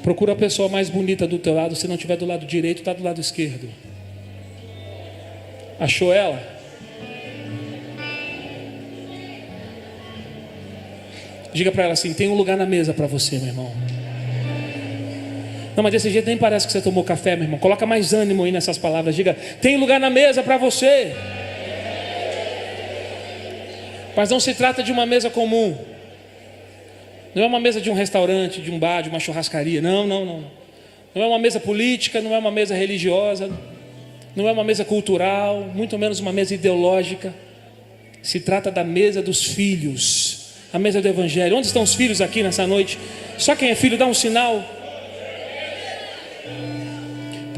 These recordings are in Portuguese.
Procura a pessoa mais bonita do teu lado. Se não estiver do lado direito, está do lado esquerdo. Achou ela? Diga para ela assim: tem um lugar na mesa para você, meu irmão. Não, mas desse jeito nem parece que você tomou café, meu irmão. Coloca mais ânimo aí nessas palavras. Diga: tem lugar na mesa para você. Mas não se trata de uma mesa comum. Não é uma mesa de um restaurante, de um bar, de uma churrascaria. Não. Não é uma mesa política, não é uma mesa religiosa, não é uma mesa cultural, muito menos uma mesa ideológica. Se trata da mesa dos filhos, a mesa do Evangelho. Onde estão os filhos aqui nessa noite? Só quem é filho dá um sinal.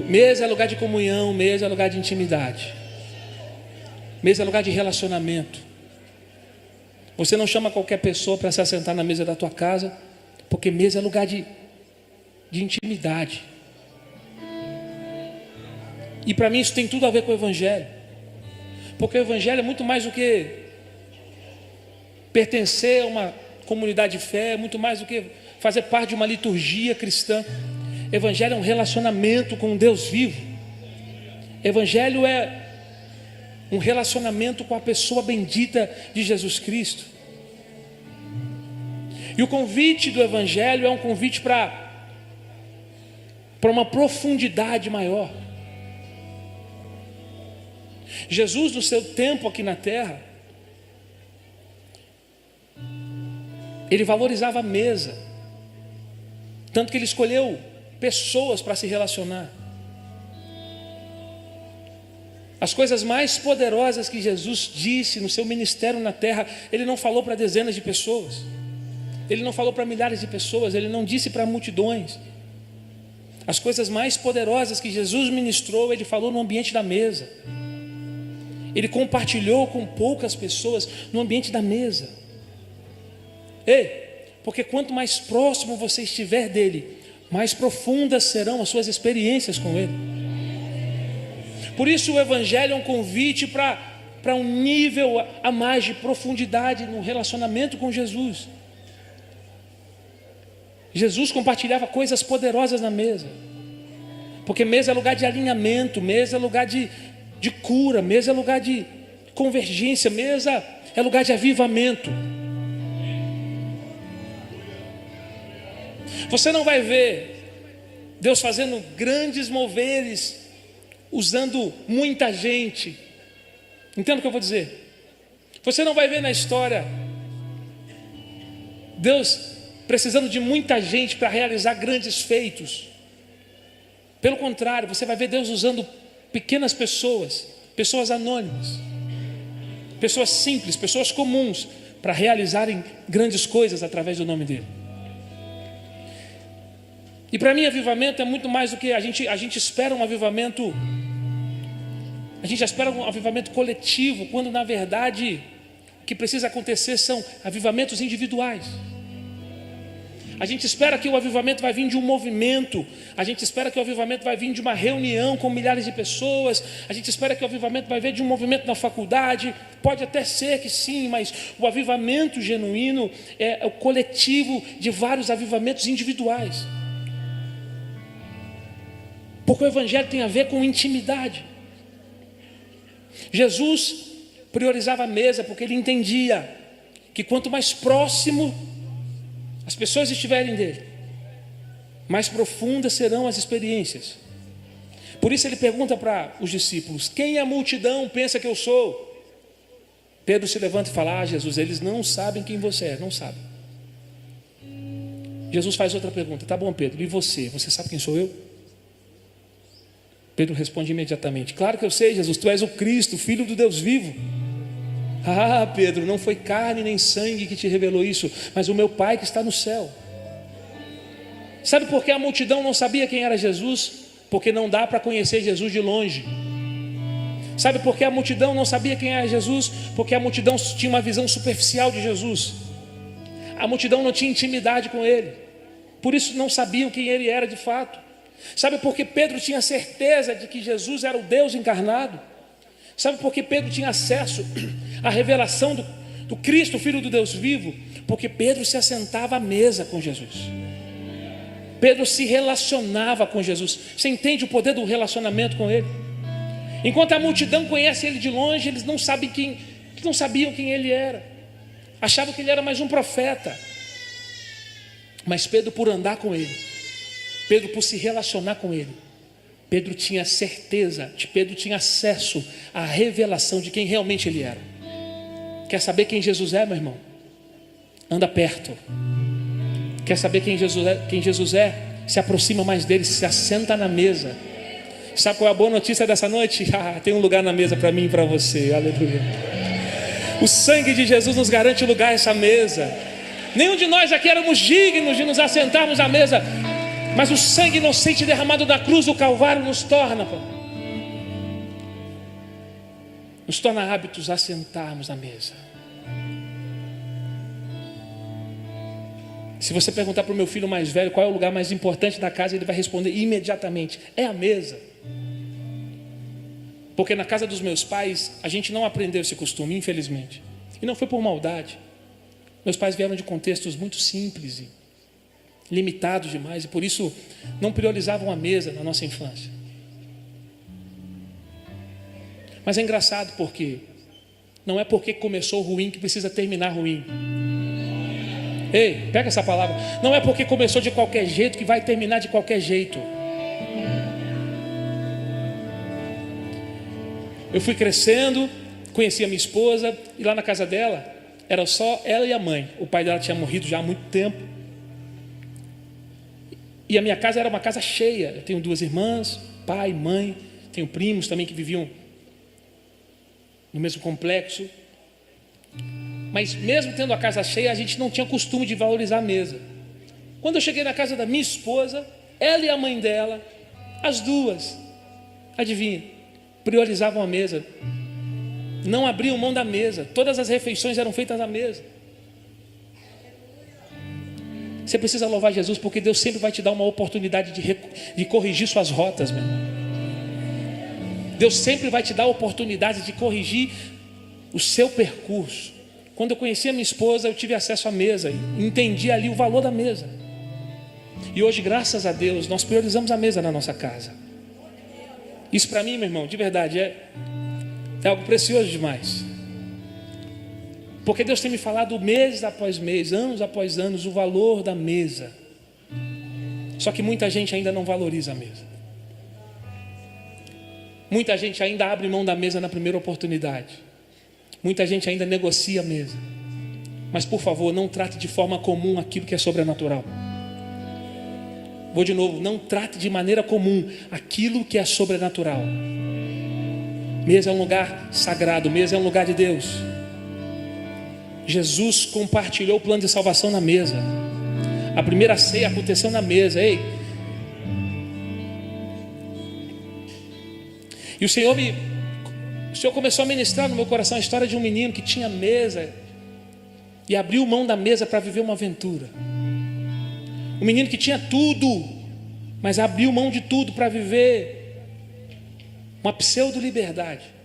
Mesa é lugar de comunhão, mesa é lugar de intimidade, mesa é lugar de relacionamento. Você não chama qualquer pessoa para se assentar na mesa da tua casa, porque mesa é lugar de intimidade. E para mim isso tem tudo a ver com o Evangelho, porque o Evangelho é muito mais do que pertencer a uma comunidade de fé, é muito mais do que fazer parte de uma liturgia cristã. Evangelho é um relacionamento com Deus vivo. Evangelho é um relacionamento com a pessoa bendita de Jesus Cristo. E o convite do Evangelho é um convite para uma profundidade maior. Jesus, no seu tempo aqui na terra, ele valorizava a mesa, tanto que ele escolheu pessoas para se relacionar. As coisas mais poderosas que Jesus disse no seu ministério na terra, ele não falou para dezenas de pessoas, ele não falou para milhares de pessoas, ele não disse para multidões. As coisas mais poderosas que Jesus ministrou, ele falou no ambiente da mesa. Ele compartilhou com poucas pessoas no ambiente da mesa. Porque quanto mais próximo você estiver dele, mais profundas serão as suas experiências com ele. Por isso o Evangelho é um convite para um nível a mais de profundidade no relacionamento com Jesus. Jesus compartilhava coisas poderosas na mesa, porque mesa é lugar de alinhamento, mesa é lugar de cura, mesa é lugar de convergência, mesa é lugar de avivamento. Você não vai ver Deus fazendo grandes moveres usando muita gente. Entenda o que eu vou dizer? Você não vai ver na história Deus precisando de muita gente para realizar grandes feitos. Pelo contrário, você vai ver Deus usando pequenas pessoas, pessoas anônimas, pessoas simples, pessoas comuns, para realizarem grandes coisas através do nome dele. E para mim avivamento é muito mais do que a gente espera um avivamento. A gente espera um avivamento coletivo, quando na verdade o que precisa acontecer são avivamentos individuais. A gente espera que o avivamento vai vir de um movimento, a gente espera que o avivamento vai vir de uma reunião com milhares de pessoas, a gente espera que o avivamento vai vir de um movimento na faculdade. Pode até ser que sim, mas o avivamento genuíno é o coletivo de vários avivamentos individuais. Porque o Evangelho tem a ver com intimidade. Jesus priorizava a mesa porque ele entendia que quanto mais próximo as pessoas estiverem dele, mais profundas serão as experiências. Por isso ele pergunta para os discípulos: quem a multidão pensa que eu sou? Pedro se levanta e fala: Jesus, eles não sabem quem você é, não sabem. Jesus faz outra pergunta: tá bom, Pedro, e você? Você sabe quem sou eu? Pedro responde imediatamente: claro que eu sei, Jesus, tu és o Cristo, Filho do Deus vivo. Ah, Pedro, não foi carne nem sangue que te revelou isso, mas o meu Pai que está no céu. Sabe por que a multidão não sabia quem era Jesus? Porque não dá para conhecer Jesus de longe. Sabe por que a multidão não sabia quem era Jesus? Porque a multidão tinha uma visão superficial de Jesus. A multidão não tinha intimidade com ele, por isso não sabiam quem ele era de fato. Sabe por que Pedro tinha certeza de que Jesus era o Deus encarnado? Sabe por que Pedro tinha acesso à revelação do Cristo, Filho do Deus vivo? Porque Pedro se assentava à mesa com Jesus. Pedro se relacionava com Jesus. Você entende o poder do relacionamento com Ele? Enquanto a multidão conhece Ele de longe, eles não sabiam quem Ele era. Achavam que Ele era mais um profeta. Mas Pedro, por andar com Ele, Pedro, por se relacionar com Ele, Pedro tinha certeza, Pedro tinha acesso à revelação de quem realmente Ele era. Quer saber quem Jesus é, meu irmão? Anda perto. Quer saber quem Jesus é? Se aproxima mais dele, se assenta na mesa. Sabe qual é a boa notícia dessa noite? Tem um lugar na mesa para mim e para você. Aleluia. O sangue de Jesus nos garante lugar a essa mesa. Nenhum de nós aqui éramos dignos de nos assentarmos à mesa, mas o sangue inocente derramado da cruz do Calvário nos torna hábitos a sentarmos à mesa. Se você perguntar para o meu filho mais velho qual é o lugar mais importante da casa, ele vai responder imediatamente: é a mesa. Porque na casa dos meus pais a gente não aprendeu esse costume, infelizmente. E não foi por maldade. Meus pais vieram de contextos muito simples e limitados demais, e por isso não priorizavam a mesa na nossa infância. Mas é engraçado porque não é porque começou ruim que precisa terminar ruim. Ei, pega essa palavra. Não é porque começou de qualquer jeito que vai terminar de qualquer jeito. Eu fui crescendo, conheci a minha esposa, e lá na casa dela era só ela e a mãe. O pai dela tinha morrido já há muito tempo. E a minha casa era uma casa cheia. Eu tenho 2 irmãs, pai, mãe. Tenho primos também que viviam no mesmo complexo. Mas mesmo tendo a casa cheia, a gente não tinha costume de valorizar a mesa. Quando eu cheguei na casa da minha esposa, ela e a mãe dela, as duas, adivinha, priorizavam a mesa. Não abriam mão da mesa. Todas as refeições eram feitas à mesa. Você precisa louvar Jesus, porque Deus sempre vai te dar uma oportunidade de corrigir suas rotas, meu irmão. Deus sempre vai te dar a oportunidade de corrigir o seu percurso. Quando eu conheci a minha esposa, eu tive acesso à mesa e entendi ali o valor da mesa. E hoje, graças a Deus, nós priorizamos a mesa na nossa casa. Isso para mim, meu irmão, de verdade, é algo precioso demais. Porque Deus tem me falado mês após mês, anos após anos, o valor da mesa. Só que muita gente ainda não valoriza a mesa. Muita gente ainda abre mão da mesa na primeira oportunidade. Muita gente ainda negocia a mesa. Mas por favor, não trate de forma comum aquilo que é sobrenatural. Vou de novo, não trate de maneira comum aquilo que é sobrenatural. Mesa é um lugar sagrado, mesa é um lugar de Deus. Jesus compartilhou o plano de salvação na mesa. A primeira ceia aconteceu na mesa. Ei. E o Senhor começou a ministrar no meu coração a história de um menino que tinha mesa e abriu mão da mesa para viver uma aventura. Um menino que tinha tudo, mas abriu mão de tudo para viver uma pseudo-liberdade.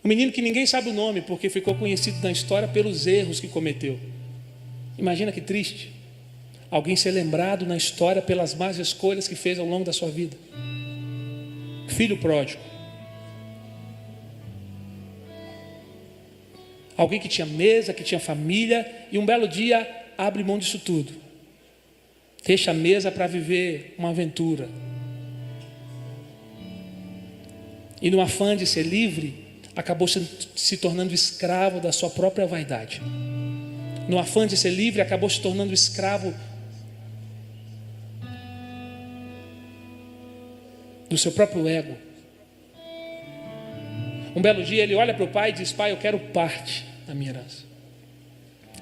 Um menino que ninguém sabe o nome, porque ficou conhecido na história pelos erros que cometeu. Imagina que triste. Alguém ser lembrado na história pelas más escolhas que fez ao longo da sua vida. Filho pródigo. Alguém que tinha mesa, que tinha família, e um belo dia abre mão disso tudo. Deixa a mesa para viver uma aventura. E no afã de ser livre, acabou se tornando escravo da sua própria vaidade. No afã de ser livre, acabou se tornando escravo do seu próprio ego. Um belo dia ele olha para o pai e diz: pai, eu quero parte da minha herança.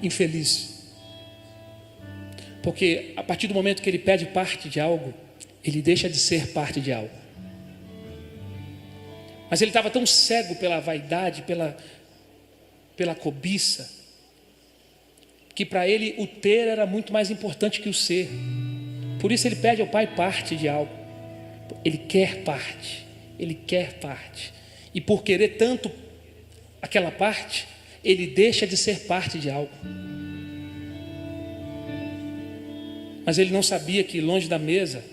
Infeliz. Porque a partir do momento que ele pede parte de algo, ele deixa de ser parte de algo. Mas ele estava tão cego pela vaidade, pela cobiça, que para ele o ter era muito mais importante que o ser. Por isso ele pede ao pai parte de algo. Ele quer parte. Ele quer parte. E por querer tanto aquela parte, ele deixa de ser parte de algo. Mas ele não sabia que longe da mesa,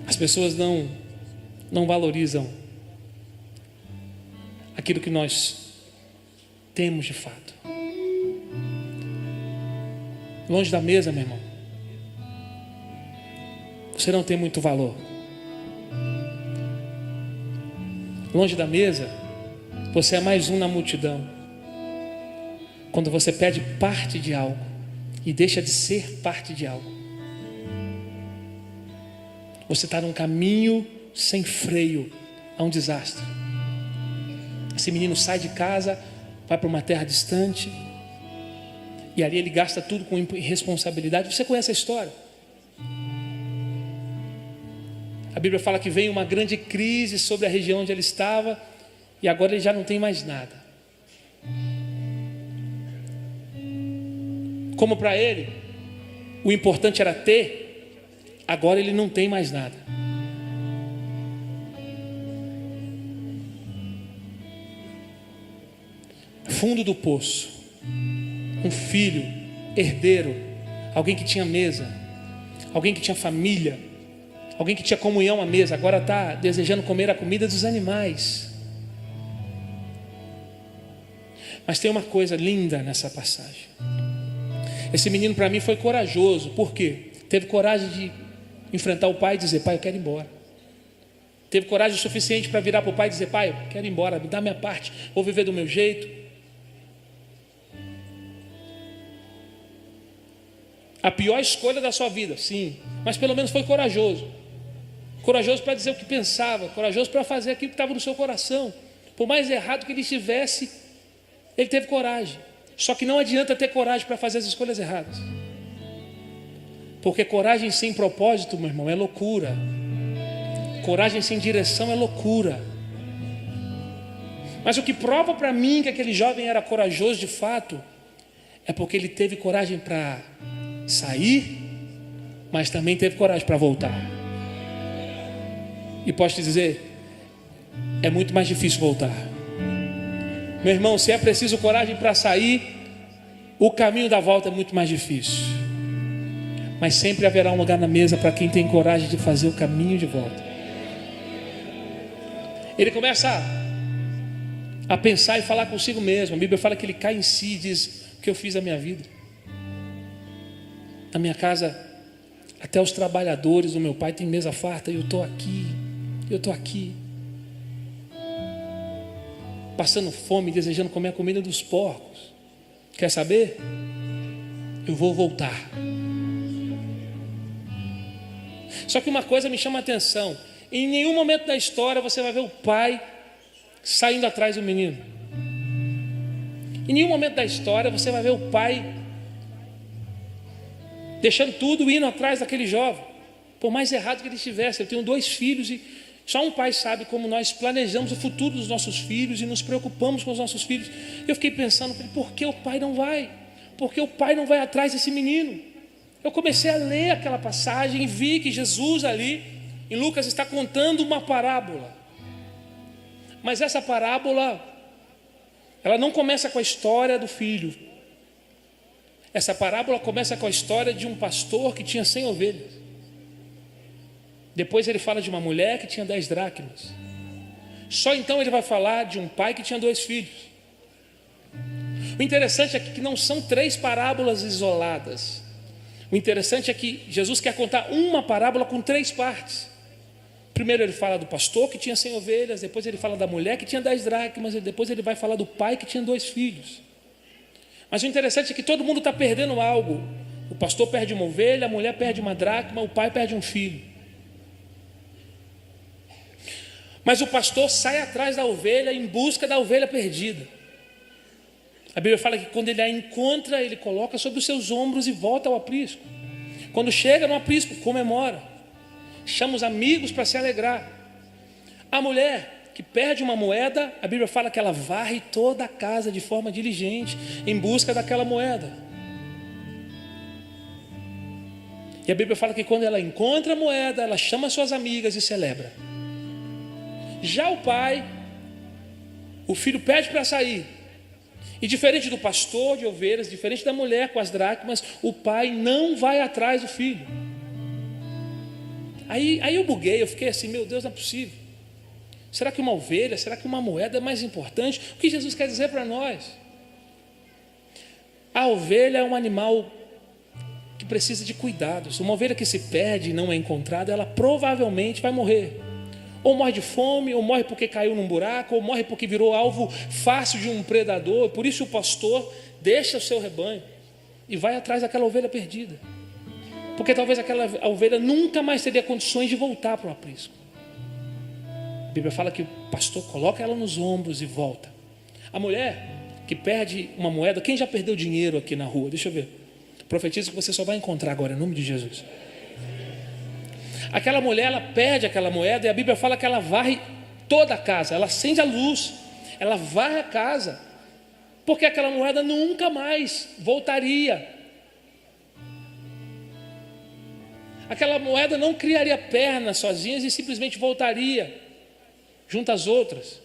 as pessoas não valorizam aquilo que nós temos de fato. Longe da mesa, meu irmão, você não tem muito valor. Longe da mesa, você é mais um na multidão. Quando você perde parte de algo e deixa de ser parte de algo, você está num caminho sem freio a um desastre. Esse menino sai de casa, vai para uma terra distante, e ali ele gasta tudo com irresponsabilidade. Você conhece a história? A Bíblia fala que veio uma grande crise sobre a região onde ele estava, e agora ele já não tem mais nada. Como para ele o importante era ter, agora ele não tem mais nada. Fundo do poço, um filho, herdeiro, alguém que tinha mesa, alguém que tinha família, alguém que tinha comunhão à mesa, agora está desejando comer a comida dos animais. Mas tem uma coisa linda nessa passagem. Esse menino para mim foi corajoso. Por quê? Teve coragem de enfrentar o pai e dizer: pai, eu quero ir embora. Teve coragem o suficiente para virar para o pai e dizer: pai, eu quero ir embora, me dá minha parte, vou viver do meu jeito. A pior escolha da sua vida, sim, mas pelo menos foi corajoso. Corajoso para dizer o que pensava, corajoso para fazer aquilo que estava no seu coração. Por mais errado que ele estivesse, ele teve coragem. Só que não adianta ter coragem para fazer as escolhas erradas, porque coragem sem propósito, meu irmão, é loucura. Coragem sem direção é loucura. Mas o que prova para mim que aquele jovem era corajoso de fato é porque ele teve coragem para sair, mas também teve coragem para voltar. E posso te dizer, é muito mais difícil voltar. Meu irmão, se é preciso coragem para sair, o caminho da volta é muito mais difícil. Mas sempre haverá um lugar na mesa para quem tem coragem de fazer o caminho de volta. Ele começa a pensar e falar consigo mesmo. A Bíblia fala que ele cai em si e diz: o que eu fiz da minha vida? Na minha casa, até os trabalhadores do meu pai têm mesa farta e eu estou aqui, passando fome, desejando comer a comida dos porcos. Quer saber? Eu vou voltar. Só que uma coisa me chama a atenção: em nenhum momento da história você vai ver o pai saindo atrás do menino. Em nenhum momento da história você vai ver o pai deixando tudo e indo atrás daquele jovem, por mais errado que ele estivesse. Eu tenho 2 filhos e só um pai sabe como nós planejamos o futuro dos nossos filhos e nos preocupamos com os nossos filhos. Eu fiquei pensando, por que o pai não vai? Por que o pai não vai atrás desse menino? Eu comecei a ler aquela passagem e vi que Jesus ali, em Lucas, está contando uma parábola. Mas essa parábola, ela não começa com a história do filho. Essa parábola começa com a história de um pastor que tinha 100 ovelhas. Depois ele fala de uma mulher que tinha 10 dracmas. Só então ele vai falar de um pai que tinha 2 filhos. O interessante é que não são 3 parábolas isoladas. O interessante é que Jesus quer contar uma parábola com 3 partes. Primeiro ele fala do pastor que tinha 100 ovelhas, depois ele fala da mulher que tinha 10 dracmas, e depois ele vai falar do pai que tinha 2 filhos. Mas o interessante é que todo mundo está perdendo algo. O pastor perde uma ovelha, a mulher perde uma dracma, o pai perde um filho. Mas o pastor sai atrás da ovelha em busca da ovelha perdida. A Bíblia fala que quando ele a encontra, ele coloca sobre os seus ombros e volta ao aprisco. Quando chega no aprisco, comemora. Chama os amigos para se alegrar. A mulher que perde uma moeda, a Bíblia fala que ela varre toda a casa de forma diligente em busca daquela moeda. E a Bíblia fala que quando ela encontra a moeda, ela chama suas amigas e celebra. Já o pai, o filho pede para sair. E diferente do pastor de ovelhas, diferente da mulher com as dracmas, o pai não vai atrás do filho. Aí eu buguei, eu fiquei assim, meu Deus, não é possível. Será que uma ovelha, será que uma moeda é mais importante? O que Jesus quer dizer para nós? A ovelha é um animal que precisa de cuidados. Uma ovelha que se perde e não é encontrada, ela provavelmente vai morrer. Ou morre de fome, ou morre porque caiu num buraco, ou morre porque virou alvo fácil de um predador. Por isso o pastor deixa o seu rebanho e vai atrás daquela ovelha perdida. Porque talvez aquela ovelha nunca mais teria condições de voltar para o aprisco. A Bíblia fala que o pastor coloca ela nos ombros e volta. A mulher que perde uma moeda, quem já perdeu dinheiro aqui na rua? Deixa eu ver. Profetizo que você só vai encontrar agora, em nome de Jesus. Aquela mulher, ela perde aquela moeda e a Bíblia fala que ela varre toda a casa, ela acende a luz, ela varre a casa, porque aquela moeda nunca mais voltaria. Aquela moeda não criaria pernas sozinhas e simplesmente voltaria junto às outras.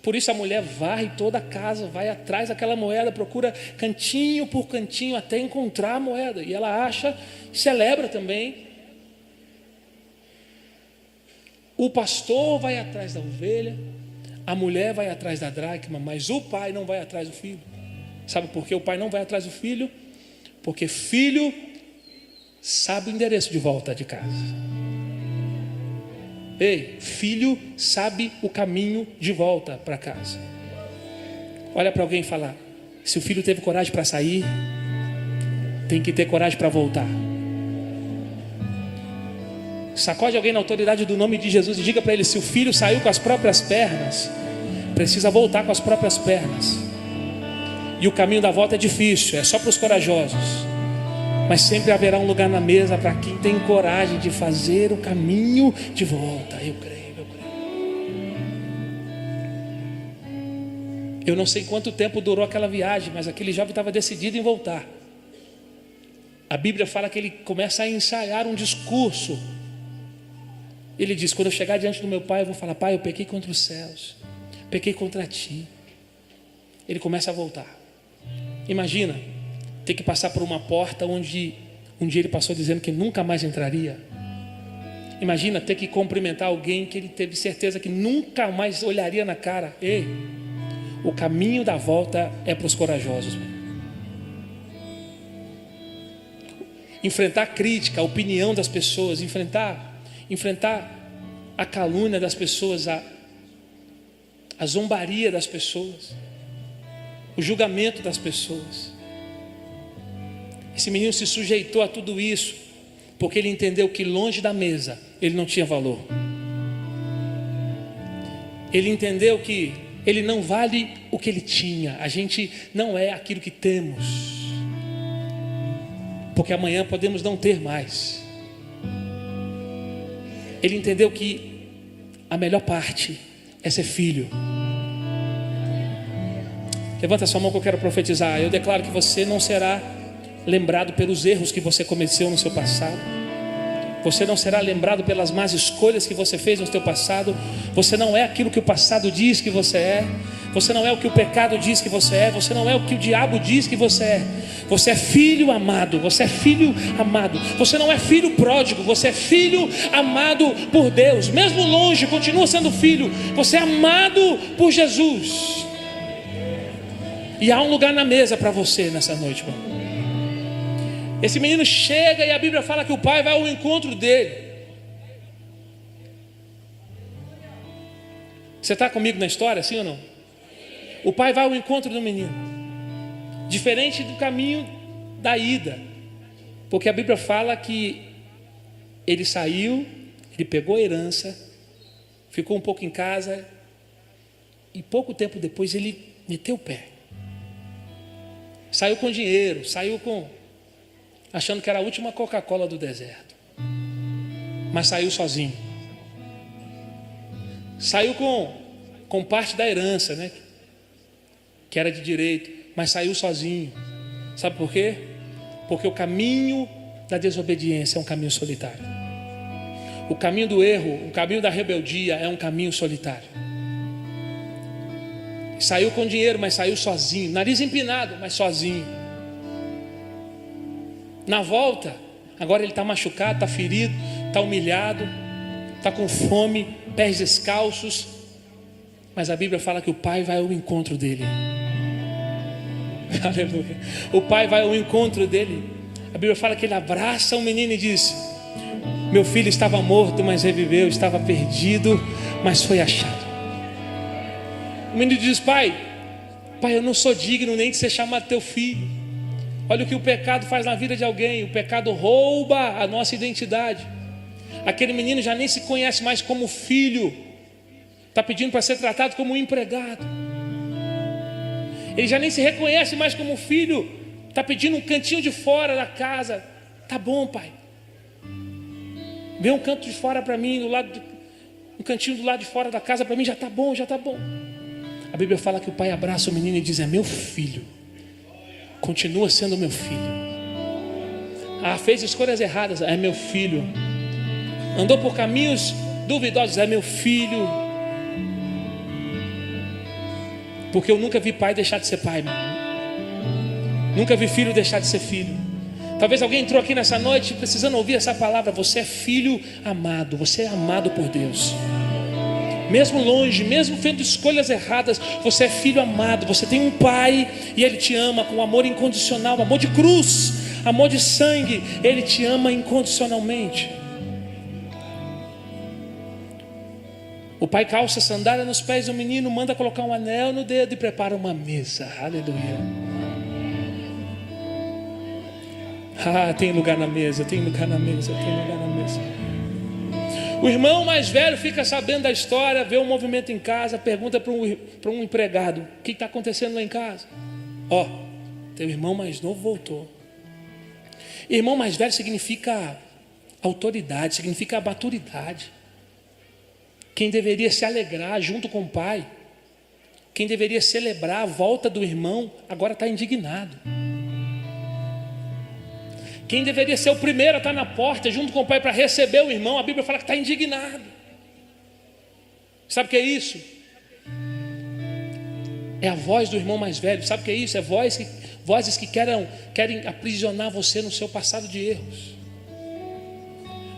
Por isso a mulher varre toda a casa, vai atrás daquela moeda, procura cantinho por cantinho até encontrar a moeda. E ela acha, celebra também. O pastor vai atrás da ovelha, a mulher vai atrás da dracma, mas o pai não vai atrás do filho. Sabe por que o pai não vai atrás do filho? Porque filho sabe o endereço de volta de casa. Ei, filho sabe o caminho de volta para casa. Olha para alguém e fala: se o filho teve coragem para sair, tem que ter coragem para voltar. Sacode alguém na autoridade do nome de Jesus e diga para ele: se o filho saiu com as próprias pernas, precisa voltar com as próprias pernas. E o caminho da volta é difícil, é só para os corajosos, mas sempre haverá um lugar na mesa para quem tem coragem de fazer o caminho de volta. Eu creio. Eu não sei quanto tempo durou aquela viagem, mas aquele jovem estava decidido em voltar. A Bíblia fala que ele começa a ensaiar um discurso. Ele diz: quando eu chegar diante do meu pai, eu vou falar: pai, eu pequei contra os céus, pequei contra ti. Ele começa a voltar. Imagina ter que passar por uma porta onde um dia ele passou dizendo que nunca mais entraria. Imagina ter que cumprimentar alguém que ele teve certeza que nunca mais olharia na cara. Ei, o caminho da volta é para os corajosos. Enfrentar a crítica, a opinião das pessoas, enfrentar a calúnia das pessoas, a zombaria das pessoas, o julgamento das pessoas. Esse menino se sujeitou a tudo isso porque ele entendeu que longe da mesa ele não tinha valor. Ele entendeu que ele não vale o que ele tinha. A gente não é aquilo que temos, porque amanhã podemos não ter mais. Ele entendeu que a melhor parte é ser filho. Levanta sua mão que eu quero profetizar. Eu declaro que você não será lembrado pelos erros que você cometeu no seu passado. Você não será lembrado pelas más escolhas que você fez no seu passado. Você não é aquilo que o passado diz que você é. Você não é o que o pecado diz que você é. Você não é o que o diabo diz que você é. Você é filho amado. Você é filho amado. Você não é filho pródigo. Você é filho amado por Deus. Mesmo longe, continua sendo filho. Você é amado por Jesus. E há um lugar na mesa para você nessa noite, irmão. Esse menino chega e a Bíblia fala que o pai vai ao encontro dele. Você está comigo na história, sim ou não? O pai vai ao encontro do menino, diferente do caminho da ida, porque a Bíblia fala que ele saiu, ele pegou a herança, ficou um pouco em casa e pouco tempo depois ele meteu o pé. Saiu com dinheiro, achando que era a última Coca-Cola do deserto, mas saiu sozinho. Saiu com parte da herança, né? Que era de direito, mas saiu sozinho. Sabe por quê? Porque o caminho da desobediência é um caminho solitário. O caminho do erro, o caminho da rebeldia é um caminho solitário. Saiu com dinheiro, mas saiu sozinho. Nariz empinado, mas sozinho. Na volta, agora ele está machucado, está ferido, está humilhado, está com fome, pés descalços. Mas a Bíblia fala que o pai vai ao encontro dele. Aleluia. O pai vai ao encontro dele. A Bíblia fala que ele abraça o menino e diz: meu filho estava morto, mas reviveu. Estava perdido, mas foi achado. O menino diz: pai, eu não sou digno nem de ser chamado teu filho. Olha o que o pecado faz na vida de alguém. O pecado rouba a nossa identidade. Aquele menino já nem se conhece mais como filho, está pedindo para ser tratado como um empregado. Ele já nem se reconhece mais como filho, está pedindo um cantinho de fora da casa. Tá bom, pai, vê um canto de fora para mim, um cantinho do lado de fora da casa para mim, já está bom, já está bom. A Bíblia fala que o pai abraça o menino e diz: é meu filho, continua sendo meu filho. Fez escolhas erradas, é meu filho. Andou por caminhos duvidosos, é meu filho. Porque eu nunca vi pai deixar de ser pai, meu. Nunca vi filho deixar de ser filho. Talvez alguém entrou aqui nessa noite precisando ouvir essa palavra. Você é filho amado, você é amado por Deus. Mesmo longe, mesmo fazendo escolhas erradas, você é filho amado. Você tem um pai e ele te ama com amor incondicional, amor de cruz, amor de sangue. Ele te ama incondicionalmente. O pai calça a sandália nos pés do menino, manda colocar um anel no dedo e prepara uma mesa. Aleluia. Tem lugar na mesa, tem lugar na mesa, tem lugar na mesa. O irmão mais velho fica sabendo da história, vê um movimento em casa, pergunta para um empregado: o que está acontecendo lá em casa? Teu irmão mais novo voltou. Irmão mais velho significa autoridade, significa maturidade. Quem deveria se alegrar junto com o pai, quem deveria celebrar a volta do irmão, agora está indignado. Quem deveria ser o primeiro a estar na porta junto com o pai para receber o irmão, a Bíblia fala que está indignado. Sabe o que é isso? É a voz do irmão mais velho. Sabe o que é isso? É vozes que querem aprisionar você no seu passado de erros.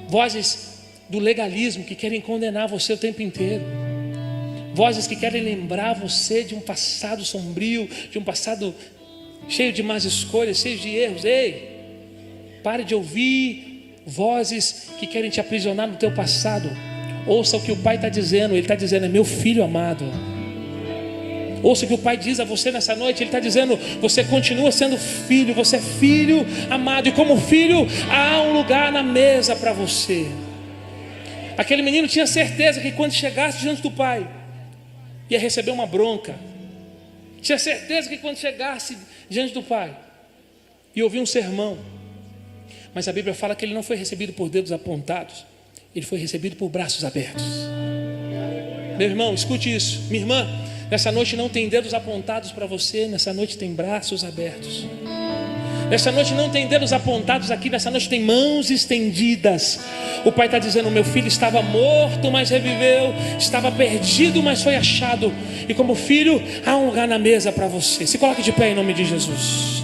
Vozes do legalismo que querem condenar você o tempo inteiro. Vozes que querem lembrar você de um passado sombrio, de um passado cheio de más escolhas, cheio de erros. Ei, pare de ouvir vozes que querem te aprisionar no teu passado. Ouça o que o pai está dizendo. Ele está dizendo: é meu filho amado. Ouça o que o pai diz a você nessa noite. Ele está dizendo: você continua sendo filho, você é filho amado. E como filho, há um lugar na mesa para você. Aquele menino tinha certeza que quando chegasse diante do pai, ia receber uma bronca. Tinha certeza que quando chegasse diante do pai, ia ouvir um sermão. Mas a Bíblia fala que ele não foi recebido por dedos apontados, ele foi recebido por braços abertos. Meu irmão, escute isso. Minha irmã, nessa noite não tem dedos apontados para você, nessa noite tem braços abertos. Nessa noite não tem dedos apontados aqui, nessa noite tem mãos estendidas. O pai está dizendo: meu filho estava morto, mas reviveu. Estava perdido, mas foi achado. E como filho, há um lugar na mesa para você. Se coloque de pé em nome de Jesus.